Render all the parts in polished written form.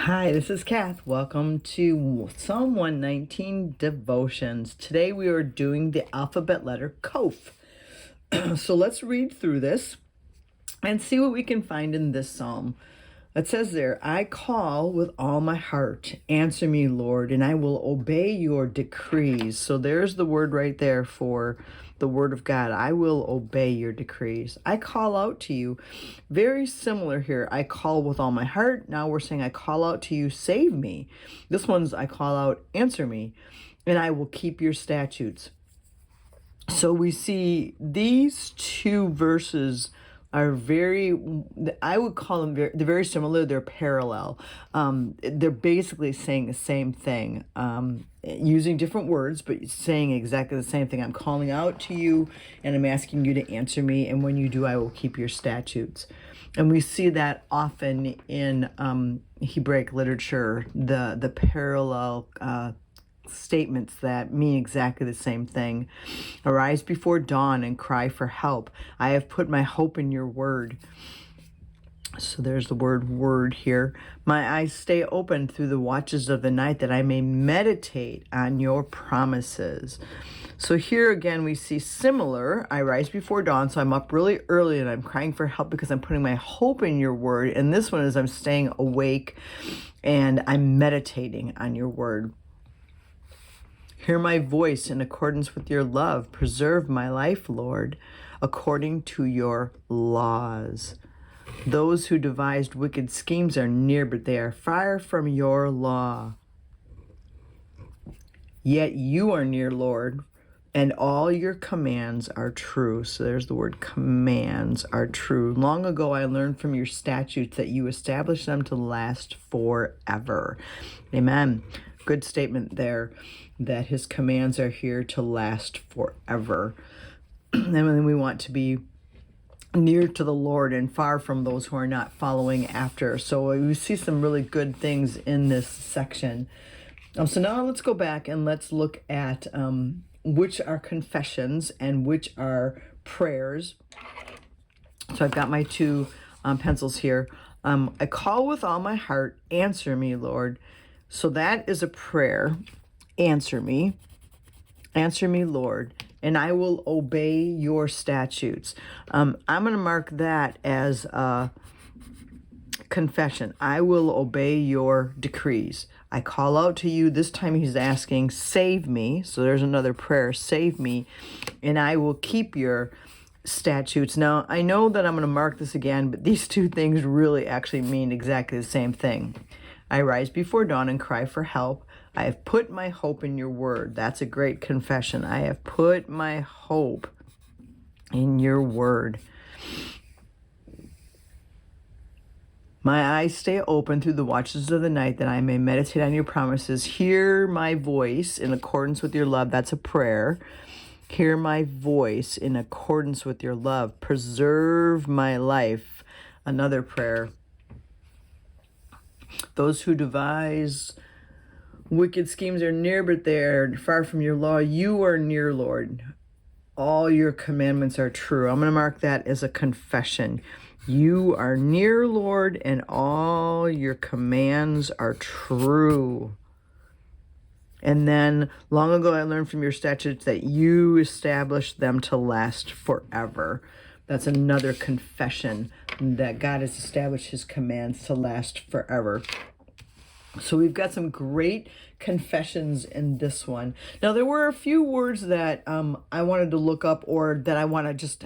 Hi, this is Kath. Welcome to Psalm 119 Devotions. Today we are doing the alphabet letter Qoph. So let's read through this and see what we can find in this psalm. It says there, I call with all my heart. Answer me, Lord, and I will obey your decrees. So there's the word right there for the word of God. I will obey your decrees. I call out to you. Very similar here. I call with all my heart. Now we're saying I call out to you, save me. This one's I call out, answer me, and I will keep your statutes. So we see these two verses are I would call them they're very similar. They're parallel. They're basically saying the same thing, using different words, but saying exactly the same thing. I'm calling out to you and I'm asking you to answer me. And when you do, I will keep your statutes. And we see that often in Hebraic literature, the parallel statements that mean exactly the same thing. Arise before dawn and cry for help. I have put my hope in your word. So there's the word here. My eyes stay open through the watches of the night that I may meditate on your promises. So here again we see similar. I rise before dawn, so I'm up really early and I'm crying for help because I'm putting my hope in your word. And this one is I'm staying awake and I'm meditating on your word. Hear my voice in accordance with your love. Preserve my life, Lord, according to your laws. Those who devised wicked schemes are near, but they are far from your law. Yet you are near, Lord, and all your commands are true. So there's the word commands are true. Long ago I learned from your statutes that you established them to last forever. Amen. Good statement there, that his commands are here to last forever. And then we want to be near to the Lord and far from those who are not following after. So we see some really good things in this section. So now let's go back and let's look at which are confessions and which are prayers. So I've got my two pencils here. I call with all my heart, answer me, Lord. So that is a prayer. Answer me, Lord, and I will obey your statutes. I'm going to mark that as a confession. I will obey your decrees. I call out to you. This time he's asking, save me. So there's another prayer, save me, and I will keep your statutes. Now, I know that I'm going to mark this again, but these two things really actually mean exactly the same thing. I rise before dawn and cry for help. I have put my hope in your word. That's a great confession. I have put my hope in your word. My eyes stay open through the watches of the night that I may meditate on your promises. Hear my voice in accordance with your love. That's a prayer. Hear my voice in accordance with your love. Preserve my life. Another prayer. Those who devise wicked schemes are near, but they are far from your law. You are near, Lord. All your commandments are true. I'm going to mark that as a confession. You are near, Lord, and all your commands are true. And then, long ago I learned from your statutes that you established them to last forever. That's another confession, that God has established his commands to last forever. So we've got some great confessions in this one. Now, there were a few words that I wanted to look up, or that I want to just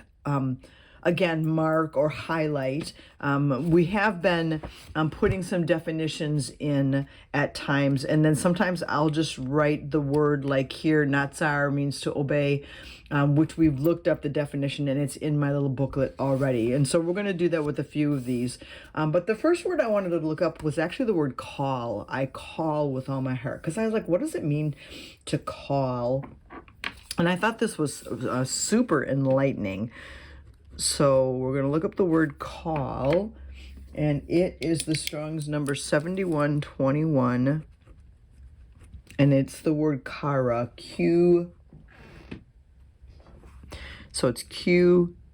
again mark or highlight. We have been putting some definitions in at times, and then sometimes I'll just write the word, like here, natsar means to obey, which we've looked up the definition and it's in my little booklet already. And so we're going to do that with a few of these. But the first word I wanted to look up was actually the word call. I call with all my heart, because I was like, what does it mean to call? And I thought this was super enlightening. So we're going to look up the word call, and it is the Strong's number 7121, and it's the word kara, so it's Qara.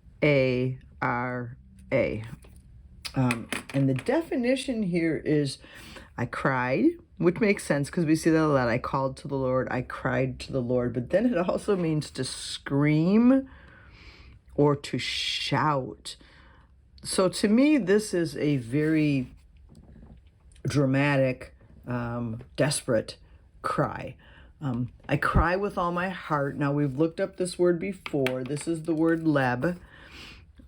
And the definition here is, I cried, which makes sense because we see that a lot. I called to the Lord, I cried to the Lord. But then it also means to scream or to shout. So to me, this is a very dramatic, desperate cry. I cry with all my heart. Now, we've looked up this word before. This is the word leb,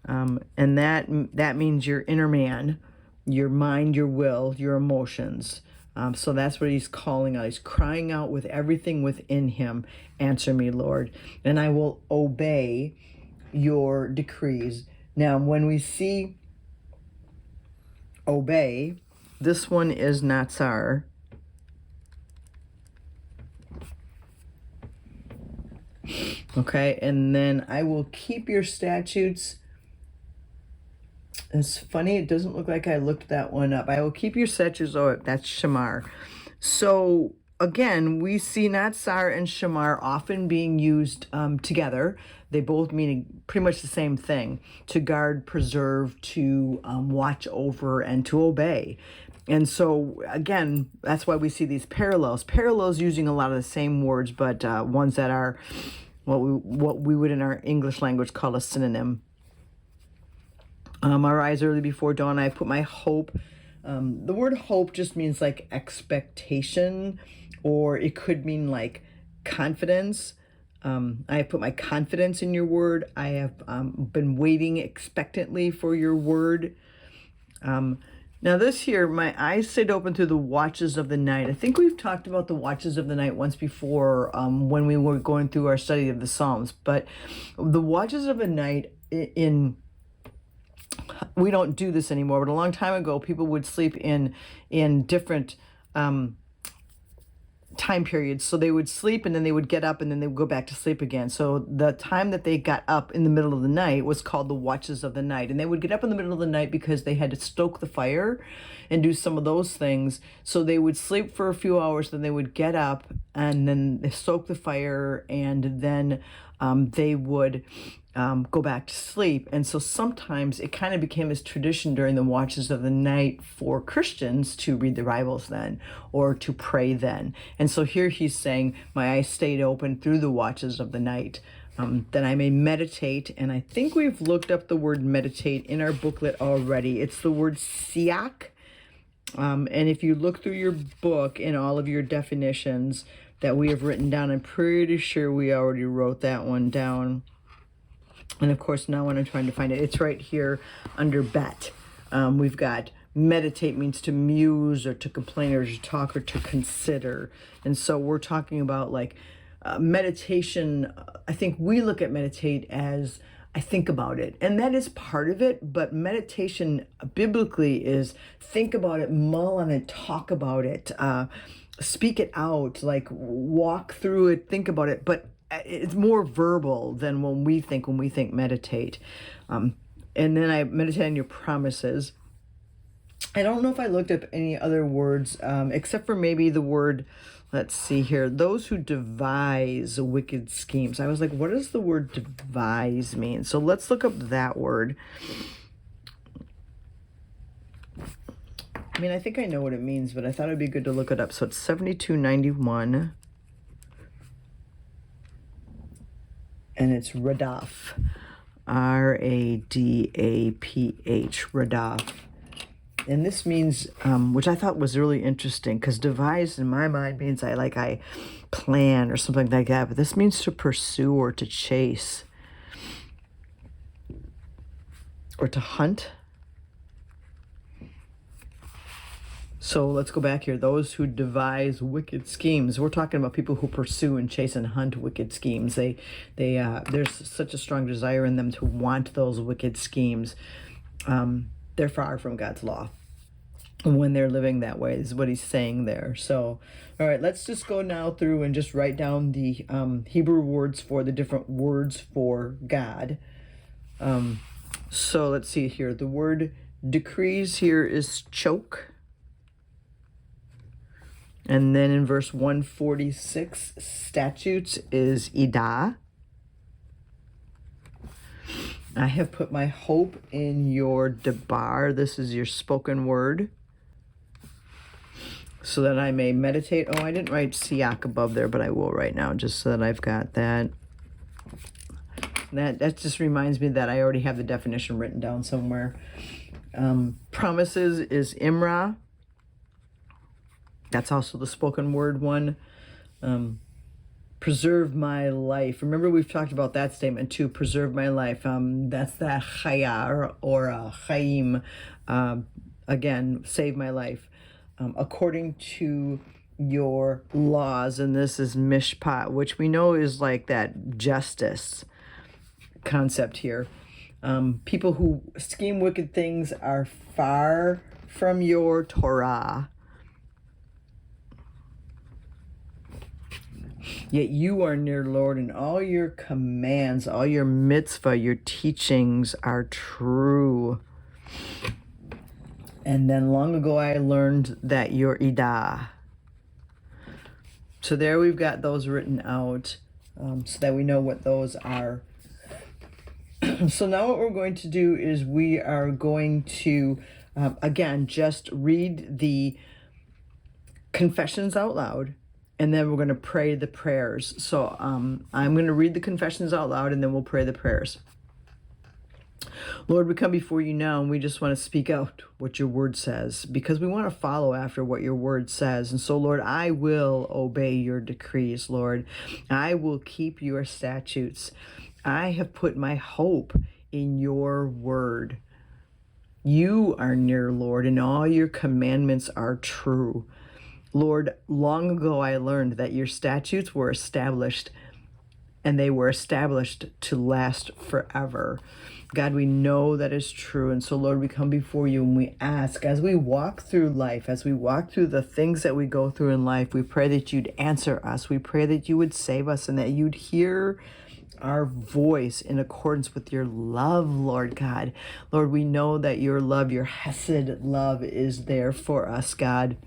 and that means your inner man, your mind, your will, your emotions. So that's what he's calling out. He's crying out with everything within him. Answer me, Lord, and I will obey your decrees. Now, when we see obey, this one is natsar. Okay, and then I will keep your statutes. It's funny, it doesn't look like I looked that one up. I will keep your statutes. Oh, that's shamar. So again, we see natsar and shamar often being used together. They both mean pretty much the same thing: to guard, preserve, to watch over, and to obey. And so again, that's why we see these parallels using a lot of the same words, but ones that are what we would in our English language call a synonym. I rise early before dawn. I put my hope. The word hope just means like expectation, or it could mean like confidence. I put my confidence in your word. I have been waiting expectantly for your word. Now this here, my eyes stayed open through the watches of the night. I think we've talked about the watches of the night once before when we were going through our study of the Psalms. But the watches of the night we don't do this anymore, but a long time ago, people would sleep in different time periods. So they would sleep and then they would get up and then they would go back to sleep again. So the time that they got up in the middle of the night was called the watches of the night. And they would get up in the middle of the night because they had to stoke the fire and do some of those things. So they would sleep for a few hours, then they would get up and then they stoke the fire, and then they would go back to sleep. And so sometimes it kind of became this tradition during the watches of the night for Christians to read the Bibles then, or to pray then. And so here he's saying, my eyes stayed open through the watches of the night, that I may meditate. And I think we've looked up the word meditate in our booklet already. It's the word siak. And if you look through your book in all of your definitions that we have written down, I'm pretty sure we already wrote that one down. And of course, now when I'm trying to find it, it's right here under bet. We've got meditate means to muse or to complain or to talk or to consider. And so we're talking about like meditation. I think we look at meditate as I think about it. And that is part of it. But meditation biblically is think about it, mull on it, talk about it, speak it out, like walk through it, think about it. But it's more verbal than when we think meditate. And then I meditate on your promises. I don't know if I looked up any other words, except for maybe the word, let's see here, those who devise wicked schemes. I was like, what does the word devise mean? So let's look up that word. I mean, I think I know what it means, but I thought it'd be good to look it up. So it's 7291. And it's radaf, radaph, radaf. And this means, which I thought was really interesting, because devise in my mind means I plan or something like that. But this means to pursue or to chase or to hunt. So let's go back here. Those who devise wicked schemes. We're talking about people who pursue and chase and hunt wicked schemes. There's such a strong desire in them to want those wicked schemes. They're far from God's law when they're living that way, is what he's saying there. So, all right, let's just go now through and just write down the Hebrew words for the different words for God. So let's see here. The word decrees here is choke. And then in verse 146, statutes is idah. I have put my hope in your debar. This is your spoken word. so that I may meditate. Oh, I didn't write siak above there, but I will right now, just so that I've got that. That just reminds me that I already have the definition written down somewhere. Promises is imra. That's also the spoken word one. Preserve my life. Remember, we've talked about that statement too. Preserve my life. That's that chaya or chaim. Again, save my life. According to your laws, and this is mishpat, which we know is like that justice concept here. People who scheme wicked things are far from your Torah. Yet you are near, Lord, and all your commands, all your mitzvah, your teachings are true. And then long ago I learned that you're Idah. So there we've got those written out so that we know what those are. So now what we're going to do is we are going to, again, just read the confessions out loud, and then we're going to pray the prayers. So I'm going to read the confessions out loud, and then we'll pray the prayers. Lord, we come before you now, and we just want to speak out what your word says, because we want to follow after what your word says. And so, Lord, I will obey your decrees, Lord. I will keep your statutes. I have put my hope in your word. You are near, Lord, and all your commandments are true. Lord, long ago I learned that your statutes were established, and they were established to last forever. God, we know that is true. And so, Lord, we come before you and we ask, as we walk through life, as we walk through the things that we go through in life, we pray that you'd answer us. We pray that you would save us and that you'd hear our voice in accordance with your love, Lord God. Lord, we know that your love, your hesed love is there for us, God.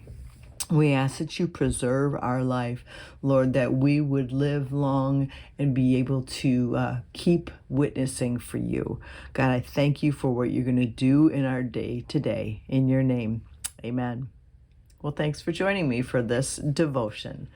We ask that you preserve our life, Lord, that we would live long and be able to keep witnessing for you. God, I thank you for what you're going to do in our day today. In your name, amen. Well, thanks for joining me for this devotion.